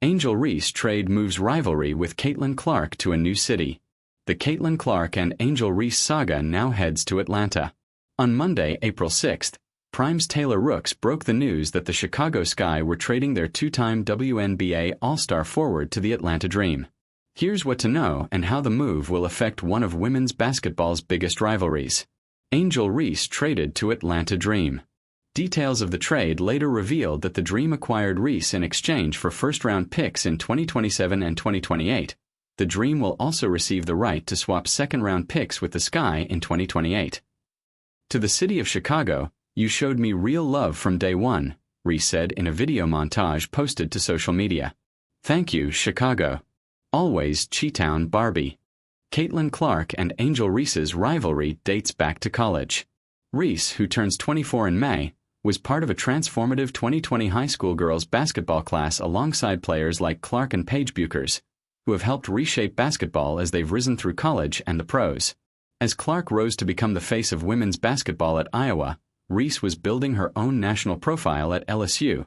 Angel Reese trade moves rivalry with Caitlin Clark to a new city. The Caitlin Clark and Angel Reese saga now heads to Atlanta. On Monday, April 6th, Prime's Taylor Rooks broke the news that the Chicago Sky were trading their two-time WNBA All-Star forward to the Atlanta Dream. Here's what to know and how the move will affect one of women's basketball's biggest rivalries. Angel Reese traded to Atlanta Dream. Details of the trade later revealed that the Dream acquired Reese in exchange for first-round picks in 2027 and 2028. The Dream will also receive the right to swap second-round picks with the Sky in 2028. To the city of Chicago, "You showed me real love from day one," Reese said in a video montage posted to social media. "Thank you, Chicago. Always Chi-Town Barbie." Caitlin Clark and Angel Reese's rivalry dates back to college. Reese, who turns 24 in May, was part of a transformative 2020 high school girls basketball class alongside players like Clark and Paige Buchers, who have helped reshape basketball as they've risen through college and the pros. As Clark rose to become the face of women's basketball at Iowa, Reese was building her own national profile at LSU,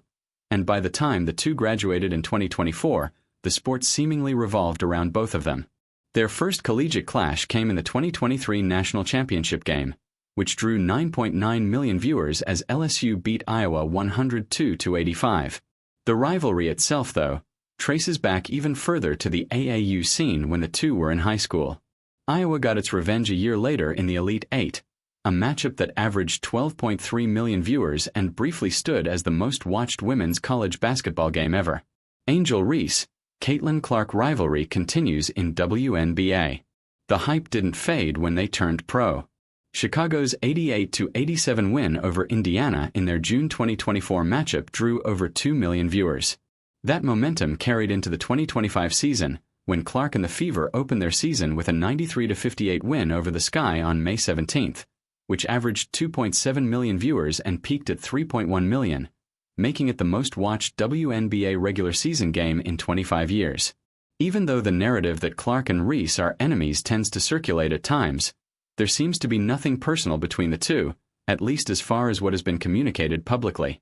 and by the time the two graduated in 2024, the sport seemingly revolved around both of them. Their first collegiate clash came in the 2023 national championship game, which drew 9.9 million viewers as LSU beat Iowa 102-85. The rivalry itself, though, traces back even further to the AAU scene when the two were in high school. Iowa got its revenge a year later in the Elite Eight, a matchup that averaged 12.3 million viewers and briefly stood as the most-watched women's college basketball game ever. Angel Reese, Caitlin Clark rivalry continues in WNBA. The hype didn't fade when they turned pro. Chicago's 88-87 win over Indiana in their June 2024 matchup drew over 2 million viewers. That momentum carried into the 2025 season, when Clark and the Fever opened their season with a 93-58 win over the Sky on May 17th, which averaged 2.7 million viewers and peaked at 3.1 million, making it the most-watched WNBA regular season game in 25 years. Even though the narrative that Clark and Reese are enemies tends to circulate at times, there seems to be nothing personal between the two, at least as far as what has been communicated publicly.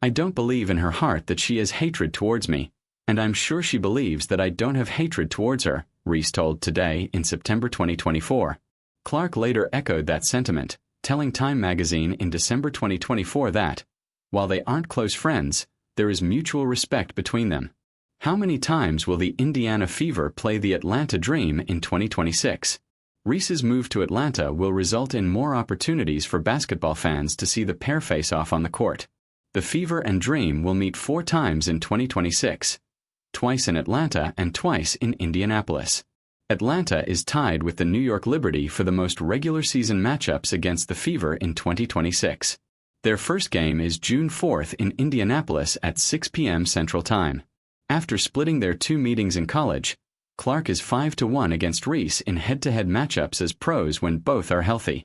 "I don't believe in her heart that she has hatred towards me, and I'm sure she believes that I don't have hatred towards her," Reese told Today in September 2024. Clark later echoed that sentiment, telling Time magazine in December 2024 that, while they aren't close friends, there is mutual respect between them. How many times will the Indiana Fever play the Atlanta Dream in 2026? Reese's move to Atlanta will result in more opportunities for basketball fans to see the pair face off on the court. The Fever and Dream will meet 4 times in 2026, twice in Atlanta and twice in Indianapolis. Atlanta is tied with the New York Liberty for the most regular season matchups against the Fever in 2026. Their first game is June 4th in Indianapolis at 6 p.m. Central Time. After splitting their 2 meetings in college, Clark is 5-1 against Reese in head-to-head matchups as pros when both are healthy.